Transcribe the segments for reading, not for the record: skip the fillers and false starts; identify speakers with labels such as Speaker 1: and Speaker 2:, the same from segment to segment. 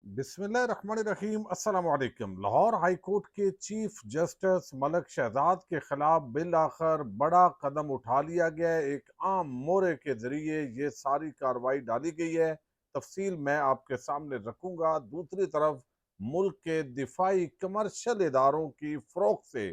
Speaker 1: बिस्मिल्लाहिर्रहमानिर्रहीम अस्सलाम वालेकुम। लाहौर हाई कोर्ट के चीफ जस्टिस मलक शहजाद के खिलाफ बिल आखिर बड़ा कदम उठा लिया गया है। एक आम मोरे के जरिए ये सारी कार्रवाई डाली गई है। तफसील मैं आपके सामने रखूंगा। दूसरी तरफ मुल्क के दिफाई कमर्शियल इदारों की फरोख्त से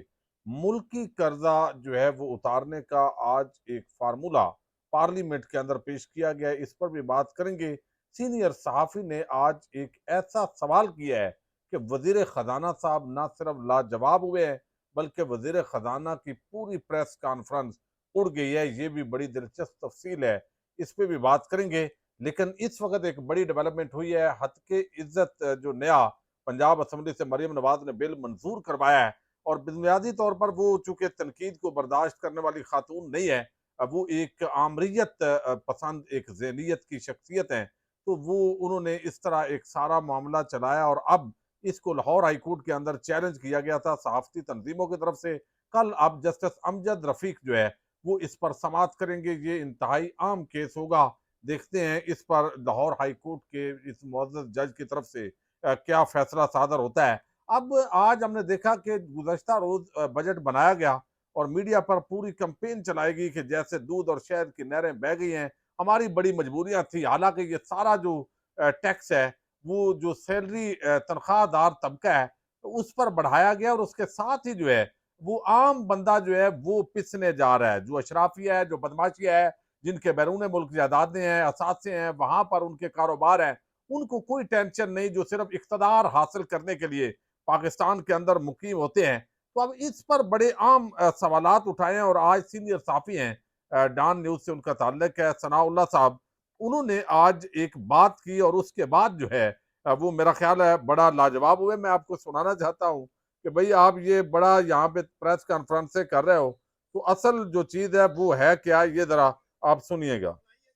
Speaker 1: मुल्की कर्जा जो है वो उतारने का आज एक फार्मूला पार्लियामेंट के अंदर पेश किया गया है। इस पर भी बात करेंगे। सीनियर सहाफ़ी ने आज एक ऐसा सवाल किया है कि वजीर खजाना साहब ना सिर्फ लाजवाब हुए हैं, बल्कि वजीर खजाना की पूरी प्रेस कॉन्फ्रेंस उड़ गई है। ये भी बड़ी दिलचस्प तफसील है, इस पे भी बात करेंगे। लेकिन इस वक्त एक बड़ी डेवलपमेंट हुई है। हद के इज्जत जो नया पंजाब असम्बली से मरियम नवाज ने बिल मंजूर करवाया है, और बुनियादी तौर पर वो चूंकि तनकीद को बर्दाश्त करने वाली खातून नहीं है, वो एक आमरीत पसंद एक जहनीत की शख्सियत है। तो वो उन्होंने इस तरह एक सारा मामला चलाया, और अब इसको लाहौर हाई कोर्ट के अंदर चैलेंज किया गया था सहाफती तंजीमों की तरफ से। कल अब जस्टिस अमजद रफीक जो है वो इस पर समाअत करेंगे। ये इंतहाई आम केस होगा। देखते हैं इस पर लाहौर हाई कोर्ट के इस मुअज़्ज़ज़ जज की तरफ से क्या फैसला सादर होता है। अब आज हमने देखा कि गुज़श्ता रोज बजट बनाया गया, और मीडिया पर पूरी कैंपेन चलाएगी कि जैसे दूध और शहद की नहरें बह गई हैं, हमारी बड़ी मजबूरियां थी। हालांकि ये सारा जो टैक्स है वो जो सैलरी तनख्वाहदार तबका है तो उस पर बढ़ाया गया, और उसके साथ ही जो है वो आम बंदा जो है वो पिसने जा रहा है। जो अशराफिया है, जो बदमाशिया है, जिनके बैरून मुल्क जायदादें हैं, असासे हैं, वहां पर उनके कारोबार हैं, उनको कोई टेंशन नहीं, जो सिर्फ इख्तदार हासिल करने के लिए पाकिस्तान के अंदर मुकीम होते हैं। तो अब इस पर बड़े आम सवालात उठाए हैं, और आज सीनियर साफी हैं, डॉन न्यूज से उनका ताल्लुक है, सनाउल्लाह साहब, उन्होंने आज एक बात की, और उसके बाद जो है वो मेरा ख्याल है बड़ा लाजवाब हुए। मैं आपको सुनाना चाहता हूँ कि भाई आप ये बड़ा यहाँ पे प्रेस कॉन्फ्रेंस से कर रहे हो, तो असल जो चीज है वो है क्या, ये जरा आप सुनिएगा।
Speaker 2: उसने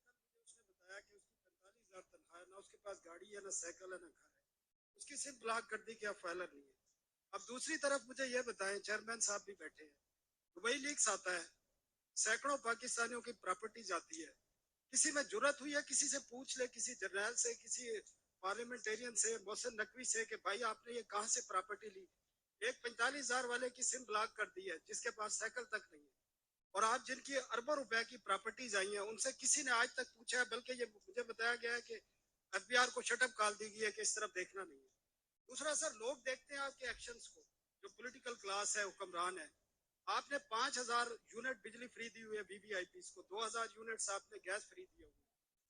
Speaker 2: बताया कि उसकी 45,000 तनख्वाह है, ना उसके पास गाड़ी है, ना साइकिल है, ना घर है। उसकी सिम ब्लॉक कर दी कि अब फाइलर नहीं है। अब दूसरी तरफ मुझे ये बताएं, चेयरमैन साहब भी बैठे हैं, दुबई लीक्स आता है, सैकड़ों पाकिस्तानियों की प्रॉपर्टी जाती है। किसी में जुर्रत हुई है, किसी से पूछ ले, किसी जर्नैल से, किसी पार्लियामेंटेरियन से, मोहसिन नकवी से, कि भाई आपने ये कहाँ से प्रॉपर्टी ली। एक 45,000 वाले की सिम ब्लॉक कर दी है, जिसके पास साइकिल तक नहीं है। और आप जिनकी अरबों रुपए की प्रॉपर्टीज आई हैं, उनसे किसी ने आज तक पूछा है? बल्कि ये मुझे बताया गया है कि एफबीआर को शटअप कॉल दी गई है कि इस तरफ देखना नहीं है। दूसरा सर, लोग देखते हैं आपके एक्शंस को। जो पॉलिटिकल क्लास है, हुक्मरान है। आपने 5,000 यूनिट बिजली फ्री दी हुई है वीवीआईपी को, 2,000 यूनिट आपने गैस फ्री दिए हुए,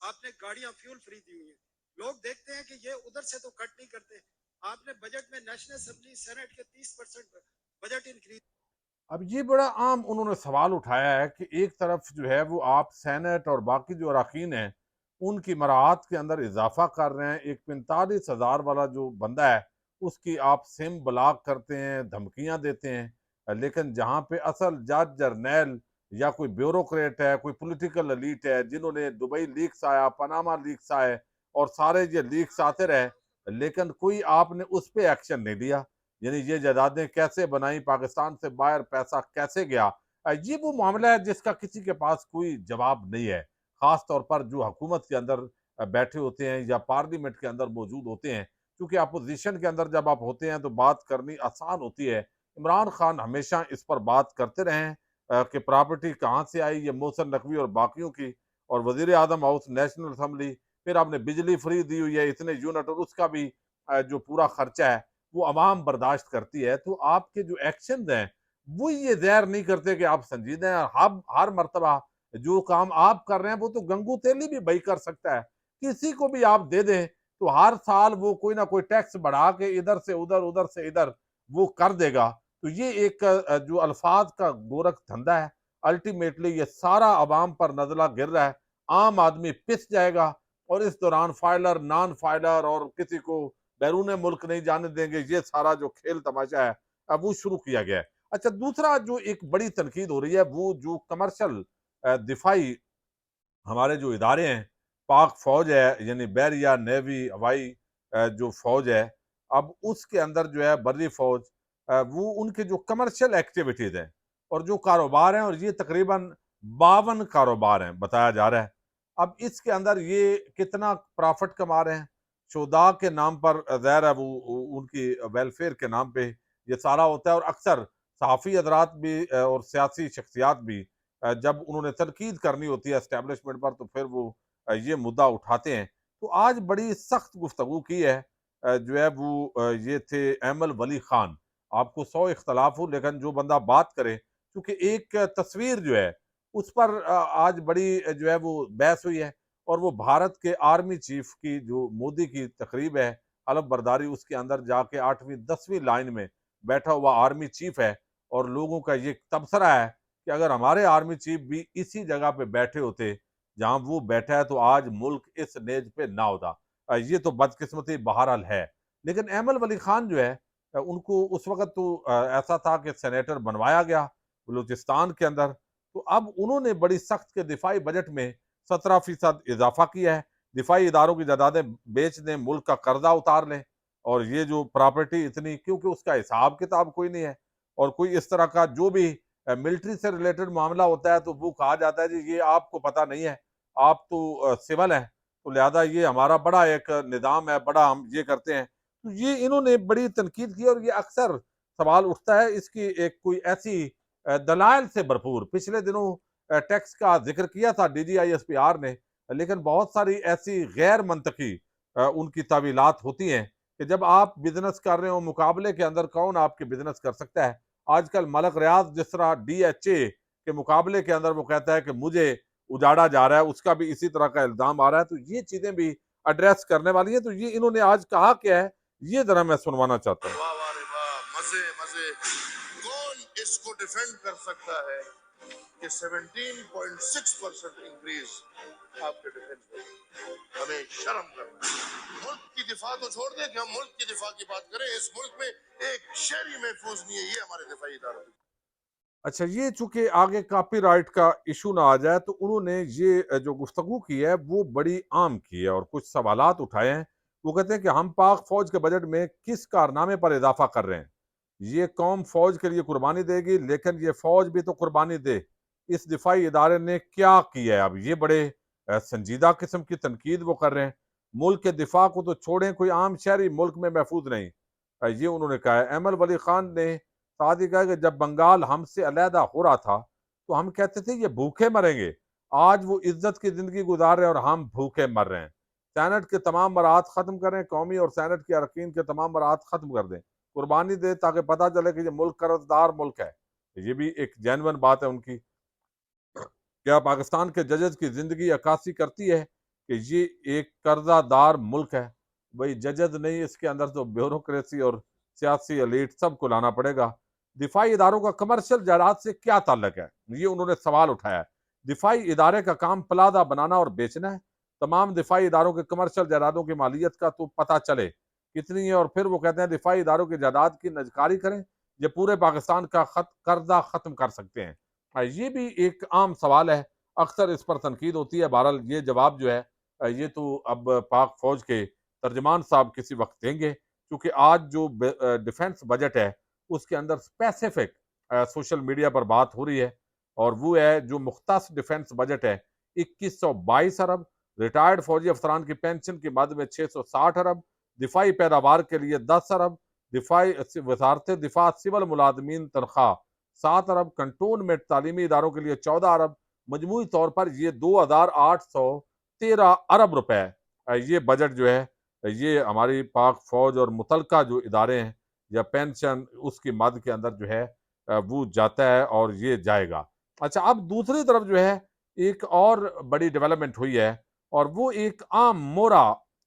Speaker 2: आपने गाड़ियां फ्यूल फ्री दी हुई है। लोग देखते हैं कि ये उधर से तो कट नहीं करते। आपने बजट में नेशनल असेंबली सेनेट के 30% बजट इंक्रीज।
Speaker 1: अब ये बड़ा आम उन्होंने सवाल उठाया है कि एक तरफ जो है वो आप सेनेट और बाकी जो अरकान हैं उनकी मराहत के अंदर इजाफा कर रहे हैं। एक 45,000 वाला जो बंदा है उसकी आप सिम ब्लॉक करते हैं, धमकियां देते हैं, लेकिन जहाँ पे असल जज जर्नैल या कोई ब्यूरोक्रेट है, कोई पॉलिटिकल एलीट है, जिन्होंने दुबई लीक्स आया, पनामा लीक्स आए, और सारे ये लीक्स आते रहे, लेकिन कोई आपने उस पर एक्शन नहीं लिया। यानी ये जायदादें कैसे बनाई, पाकिस्तान से बाहर पैसा कैसे गया, ये वो मामला है जिसका किसी के पास कोई जवाब नहीं है। खास तौर पर जो हुकूमत के अंदर बैठे होते हैं या पार्लियामेंट के अंदर मौजूद होते हैं, क्योंकि अपोजिशन के अंदर जब आप होते हैं तो बात करनी आसान होती है। इमरान खान हमेशा इस पर बात करते रहे हैं कि प्रॉपर्टी कहाँ से आई, ये मोहसिन नकवी और बाकियों की, और वजीर आजम हाउस, नेशनल असम्बली, फिर आपने बिजली फ्री दी हुई है इतने यूनिट, और उसका भी जो पूरा खर्चा है वो अवाम बर्दाश्त करती है। तो आपके जो एक्शन हैं वो ये ज़ाहिर नहीं करते कि आप संजीदा हैं। आप हर मर्तबा जो काम आप कर रहे हैं वो तो गंगू तेली भी भाई कर सकता है। किसी को भी आप दे दें तो हर साल वो कोई ना कोई टैक्स बढ़ा के इधर से उधर, उधर से इधर वो कर देगा। तो ये एक जो अल्फाज का गोरख धंधा है, अल्टीमेटली ये सारा अवाम पर नजला गिर रहा है। आम आदमी पिस जाएगा, और इस दौरान फाइलर, नॉन फाइलर और किसी को बैरून मुल्क नहीं जाने देंगे, ये सारा जो खेल तमाशा है अब वो शुरू किया गया है। अच्छा, दूसरा जो एक बड़ी तनकीद हो रही है वो जो कमर्शल दिफाई हमारे जो इदारे हैं, पाक फौज है, यानी बहरिया, नेवी, हवाई जो फौज है, अब उसके अंदर जो है बर्री फौज, वो उनके जो कमर्शियल एक्टिविटीज हैं और जो कारोबार हैं, और ये तकरीबन 52 कारोबार हैं बताया जा रहा है। अब इसके अंदर ये कितना प्रॉफिट कमा रहे हैं, शोदा के नाम पर ज़ाहिर है वो उनकी वेलफेयर के नाम पे ये सारा होता है। और अक्सर सहाफ़ी हज़रात भी और सियासी शख्सियात भी जब उन्होंने तनकीद करनी होती है एस्टेब्लिशमेंट पर तो फिर वो ये मुद्दा उठाते हैं। तो आज बड़ी सख्त गुफ्तगू की है जो है वो ये थे अहमद वली खान। आपको 100 इख्तलाफ हो लेकिन जो बंदा बात करे, क्योंकि एक तस्वीर जो है उस पर आज बड़ी जो है वो बहस हुई है। और वो भारत के आर्मी चीफ की जो मोदी की तकरीब है हलफ बर्दारी, उसके अंदर जाके 8वीं 10वीं लाइन में बैठा हुआ आर्मी चीफ है। और लोगों का ये तबसरा है कि अगर हमारे आर्मी चीफ भी इसी जगह पे बैठे होते जहां वो बैठा है तो आज मुल्क इस नेज पे ना होता। ये तो बदकिस्मती बहरहाल है। लेकिन अहमद वली खान जो है उनको उस वक्त तो ऐसा था कि सेनेटर बनवाया गया बलूचिस्तान के अंदर। तो अब उन्होंने बड़ी सख्त के दिफाई बजट में 17% इजाफा किया है। दिफाई इदारों की जायदादें बेच दें, मुल्क का कर्जा उतार लें। और ये जो प्रॉपर्टी इतनी, क्योंकि उसका हिसाब किताब कोई नहीं है। और कोई इस तरह का जो भी मिलिट्री से रिलेटेड मामला होता है तो वो कहा जाता है जी ये आपको पता नहीं है, आप तो सिविल हैं, तो लिहाजा ये हमारा बड़ा एक निज़ाम है, बड़ा हम ये करते हैं। तो ये इन्होंने बड़ी तनकीद की और ये अक्सर सवाल उठता है इसकी एक कोई ऐसी दलाइल से भरपूर। पिछले दिनों टैक्स का जिक्र किया था DGISPR ने, लेकिन बहुत सारी ऐसी गैर मंतकी उनकी तावीलात होती हैं कि जब आप बिजनेस कर रहे हो मुकाबले के अंदर कौन आपके बिजनेस कर सकता है। आजकल मलक रियाज जिस तरह DHA के मुकाबले के अंदर वो कहता है कि मुझे उजाड़ा जा रहा है, उसका भी इसी तरह का इल्जाम आ रहा है। तो ये चीजें भी एड्रेस करने वाली है। तो ये इन्होंने आज कहा क्या है, ये जरा मैं सुनवाना चाहता हूँ।
Speaker 3: वाह वाह रे वाह, मजे मजे। कौन इसको डिफेंड कर सकता है कि 17.6% इंक्रीज आपके डिफेंस में? हमें शर्म करना है। मुल्क की दिफा तो छोड़ दे कि हम मुल्क की दिफा की बात करें। इस मुल्क में एक शहरी महफूज नहीं है, ये हमारे दिफाई इदारों की।
Speaker 1: अच्छा, ये चूंकि आगे कॉपीराइट का इशू ना आ जाए तो उन्होंने ये जो गुफ्तगू की है वो बड़ी आम की है और कुछ सवालात उठाए हैं। वो कहते हैं कि हम पाक फौज के बजट में किस कारनामे पर इजाफा कर रहे हैं। ये कौम फौज के लिए कुर्बानी देगी, लेकिन ये फौज भी तो कुर्बानी दे। इस दिफाई इदारे ने क्या किया है? अब ये बड़े संजीदा किस्म की तनकीद वो कर रहे हैं। मुल्क के दिफा को तो छोड़ें, कोई आम शहरी मुल्क में महफूज नहीं। ये उन्होंने कहा है। अहमद वली खान ने साथ ही कहा कि जब बंगाल हमसे अलहदा हो रहा था तो हम कहते थे ये भूखे मरेंगे। आज वो इज्जत की जिंदगी गुजार रहे हैं और हम भूखे मर रहे हैं। सैनेट के तमाम मराहत खत्म करें, कौमी और सैनेट के अरकान के तमाम मराहत खत्म कर दें, कुर्बानी दे ताकि पता चले कि ये मुल्क कर्जदार मुल्क है। ये भी एक जेन्युइन बात है उनकी। क्या पाकिस्तान के जजेस की जिंदगी अक्कासी करती है कि ये एक कर्जादार मुल्क है? भाई जजेस नहीं, इसके अंदर तो ब्यूरोक्रेसी और सियासी एलीट सबको लाना पड़ेगा। दिफाई इदारों का कमर्शियल जायदाद से क्या ताल्लुक है, ये उन्होंने सवाल उठाया है। दिफाई इदारे का काम प्लाजा बनाना और बेचना है। तमाम दिफाई इदारों के कमर्शियल जायदादों की मालियत का तो पता चले कितनी है। और फिर वो कहते हैं दिफाई इदारों की जायदाद की नजकारी करें, ये पूरे पाकिस्तान का कर्जा खत्म कर सकते हैं। ये भी एक आम सवाल है, अक्सर इस पर तनकीद होती है। बहरहाल ये जवाब जो है ये तो अब पाक फौज के तर्जमान साहब किसी वक्त देंगे, क्योंकि आज जो डिफेंस बजट है उसके अंदर स्पेसिफिक सोशल मीडिया पर बात हो रही है। और वो है जो मुख्तस डिफेंस बजट है 2122 अरब, रिटायर्ड फौजी अफसरान की पेंशन की मद में 660 अरब, दिफाई पैदावार के लिए 10 अरब, दिफाई वजारत दिफा सिविल मुलाजमीन तनख्वाह 7 अरब, कंटोनमेंट तालीमी इदारों के लिए 14 अरब। मजमूई तौर पर ये 2813 अरब रुपए ये बजट जो है ये हमारी पाक फौज और मुतलका जो इदारे हैं या पेंशन उसकी मद के अंदर जो है वो जाता है और ये जाएगा। अच्छा, अब दूसरी तरफ जो है एक और बड़ी डेवलपमेंट हुई है और वो एक आम मोरा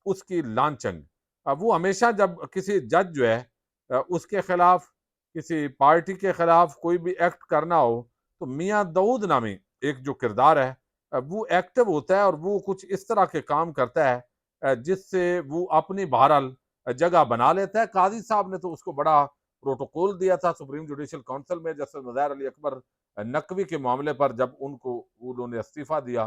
Speaker 1: उसकी लांछंग। वो हमेशा जब किसी जज जो है उसके खिलाफ किसी पार्टी के खिलाफ कोई भी एक्ट करना हो तो मियाँ दाऊद नामी एक जो किरदार है वो एक्टिव होता है और वो कुछ इस तरह के काम करता है जिससे वो अपनी बहरहाल जगह बना लेता है। काजी साहब ने तो उसको बड़ा प्रोटोकॉल दिया था सुप्रीम जुडिशल काउंसिल में, जैसे नज़ार अली अकबर नकवी के मामले पर जब उनको उन्होंने इस्तीफा दिया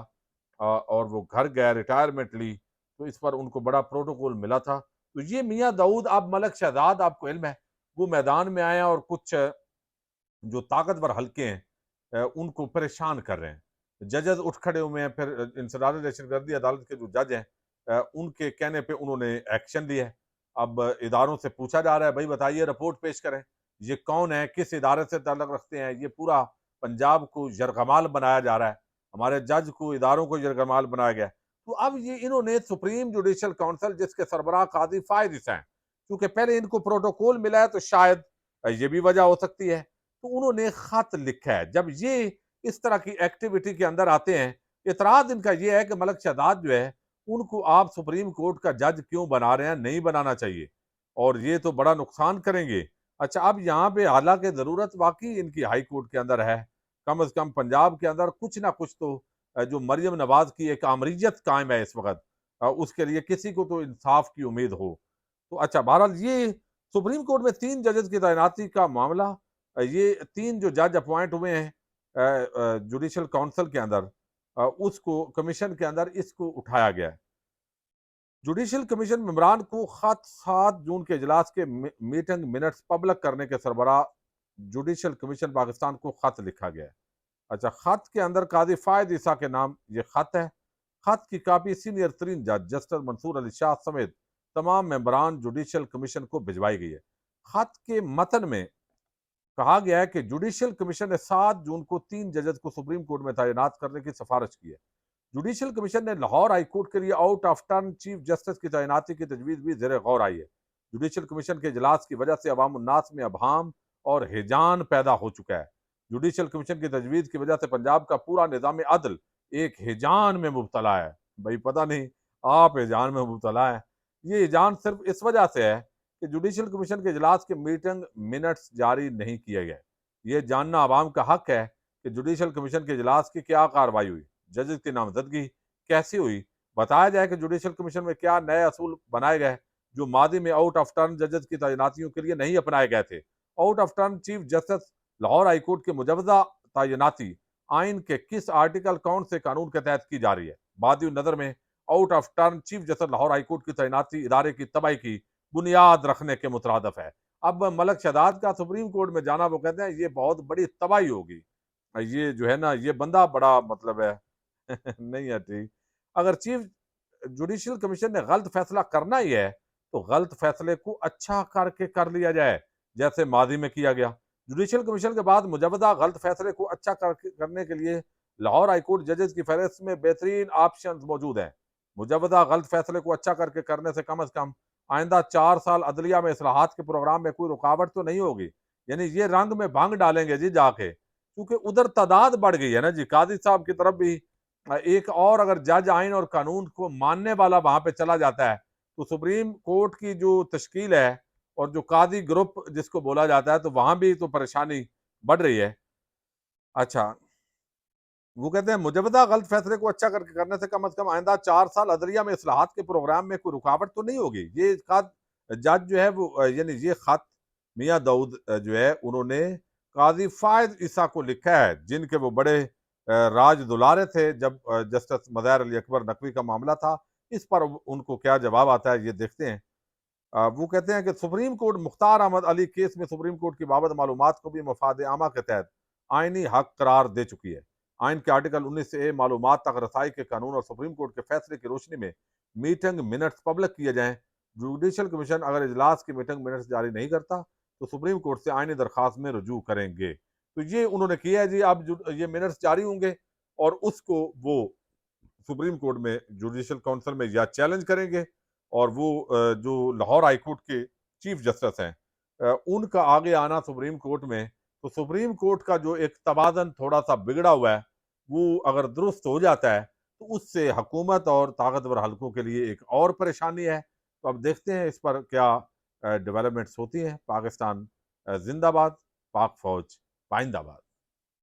Speaker 1: और वो घर गए, रिटायरमेंट ली, तो इस पर उनको बड़ा प्रोटोकॉल मिला था। तो ये मियाँ दाऊद, अब मलक शहजाद आपको इल्म है, वो मैदान में आए और कुछ जो ताकतवर हल्के हैं उनको परेशान कर रहे हैं। जजेस उठ खड़े हुए हैं, फिर इंसदाद दहशतगर्दी अदालत के जो जज हैं उनके कहने पे उन्होंने एक्शन लिया है। अब इदारों से पूछा जा रहा है, भाई बताइए, रिपोर्ट पेश करें, ये कौन है, किस इदारे से ताल्लुक रखते हैं। ये पूरा पंजाब को यरगमाल बनाया जा रहा है, हमारे जज को, इदारों को यरगमाल बनाया गया है। तो अब ये इन्होंने सुप्रीम जुडिशल काउंसिल, जिसके सरबराह काजी फायद ईसा हैं, क्योंकि पहले इनको प्रोटोकॉल मिला है तो शायद ये भी वजह हो सकती है, तो उन्होंने खत लिखा है। जब ये इस तरह की एक्टिविटी के अंदर आते हैं, इतराज इनका ये है कि मलक शहजाद जो है, उनको आप सुप्रीम कोर्ट का जज क्यों बना रहे हैं, नहीं बनाना चाहिए, और ये तो बड़ा नुकसान करेंगे। अच्छा, अब यहाँ पे हालांकि ज़रूरत वाकई इनकी हाई कोर्ट के अंदर है, कम अज़ कम पंजाब के अंदर कुछ ना कुछ तो जो मरियम नवाज की एक आमरीजत कायम है इस वक्त, उसके लिए किसी को तो इंसाफ की उम्मीद हो। तो अच्छा, बहरहाल ये सुप्रीम कोर्ट में 3 जजेस की तैनाती का मामला, ये 3 जो जज अपॉइंट हुए हैं जुडिशल काउंसिल के अंदर, उसको कमीशन के अंदर इसको उठाया गया है। जुडिशल कमीशन मेंबरान को खत 7 जून के इजलास के मीटिंग मिनट्स पब्लिक करने के सरबराह जुडिशल कमीशन पाकिस्तान को खत लिखा गया है। अच्छा, खत के अंदर काजी फायद ईसा के नाम ये खत है। खत की कापी सीनियर तरीन जज जस्टिस मंसूर अली शाह समेत तमाम मेंबरान जुडिशल कमीशन को भिजवाई गई है। खत के मतन में कहा गया है कि जुडिशल कमीशन ने 7 जून को 3 जजेस को सुप्रीम कोर्ट में तैनात करने की सिफारिश की है। जुडिशल कमीशन ने लाहौर हाई कोर्ट के लिए out of turn chief justice की तैनाती की तजवीज़ भी ज़ेर गौर आई है। जुडिशल कमीशन के इजलास की वजह से अवाम उन्नास में अभाम और हिजान पैदा हो चुका है। जुडिशल कमीशन की तजवीज़ की वजह से पंजाब का पूरा निज़ाम अदल एक हिजान में मुब्तला है। भाई पता नहीं आप हिजान में मुब्तला है। ये हिजान सिर्फ इस वजह से है कि जुडिशल कमीशन के इजलास के मीटिंग मिनट्स जारी नहीं किए गए। ये जानना आवाम का हक है कि जुडिशल कमीशन के इजलास की क्या कार्रवाई हुई, जजेस की नामजदगी कैसी हुई। बताया जाए कि जुडिशल कमीशन में क्या नए असूल बनाए गए जो मादी में आउट ऑफ टर्न जजेस की तैनातियों के लिए नहीं अपनाए गए थे। Out of turn chief justice Lahore high court के मुजवजा तैनाती आइन के किस आर्टिकल कौन से कानून के तहत की जा रही है। बादी नजर में out of turn chief justice Lahore high court की तैनाती इदारे की तबाही की बुनियाद रखने के मुतरादफ है। अब मलक शहजाद का सुप्रीम कोर्ट में जाना, वो कहते हैं ये बहुत बड़ी तबाही होगी, ये जो है ना, ये बंदा बड़ा मतलब है नहीं है ठीक। अगर चीफ जुडिशल कमीशन ने गलत फैसला करना ही है तो गलत फैसले को अच्छा करके कर लिया जाए, जैसे माजी में किया गया। जुडिशल कमीशन के बाद मुजवदा गलत फैसले को अच्छा करने के लिए लाहौर हाईकोर्ट जजेस की फहरिस्त में बेहतरीन ऑप्शंस मौजूद हैं। मुजवदा गलत फैसले को अच्छा करके करने से कम आइंदा 4 साल अदलिया में इस्लाहात के प्रोग्राम में कोई रुकावट तो नहीं होगी। यानी ये रंग में भंग डालेंगे जी जाके, क्योंकि उधर तादाद बढ़ गई है ना जी। काजी साहब की तरफ भी एक और अगर जज आइन और कानून को मानने वाला वहां पे चला जाता है तो सुप्रीम कोर्ट की जो तश्कील है और जो काजी ग्रुप जिसको बोला जाता है, तो वहां भी तो परेशानी बढ़ रही है। अच्छा, वो कहते हैं मुजवदा गलत फैसले को अच्छा करके करने से कम आइंदा 4 साल अदलिया में इस्लाहात के प्रोग्राम में कोई रुकावट तो नहीं होगी। ये खत जज जो है वो यानी ये खत मियाँ दाऊद जो है उन्होंने काजी फायद ईसा को लिखा है, जिनके वो बड़े राज दुलारे थे जब जस्टिस मज़ाहिर अली अकबर नकवी का मामला था। इस पर उनको क्या जवाब आता है ये देखते हैं। वो कहते हैं कि supreme court Mukhtar Ahmad Ali case में सुप्रीम कोर्ट की बाबत मालूमात को भी मफाद आमा के तहत आइनी हक करार दे चुकी है। आइन के आर्टिकल 19 ए मालूमात तक रसाई के कानून और सुप्रीम कोर्ट के फैसले की रोशनी में मीटिंग मिनट्स पब्लिक किए जाएं। जुडिशल कमीशन अगर इजलास की मीटिंग मिनट्स जारी नहीं करता तो सुप्रीम कोर्ट से आइनी दरख्वास्त में रजू करेंगे। तो ये उन्होंने किया है जी। अब ये मिनट्स जारी होंगे और उसको वो सुप्रीम कोर्ट में जुडिशल काउंसिल में या चैलेंज करेंगे, और वो जो लाहौर हाई कोर्ट के चीफ जस्टिस हैं उनका आगे आना सुप्रीम कोर्ट में, तो सुप्रीम कोर्ट का जो एक तवाज़न थोड़ा सा बिगड़ा हुआ है वो अगर दुरुस्त हो जाता है तो उससे हुकूमत और ताकतवर हलकों के लिए एक और परेशानी है। तो अब देखते हैं इस पर क्या डेवलपमेंट्स होती हैं। पाकिस्तान जिंदाबाद, पाक फौज पाइंदाबाद।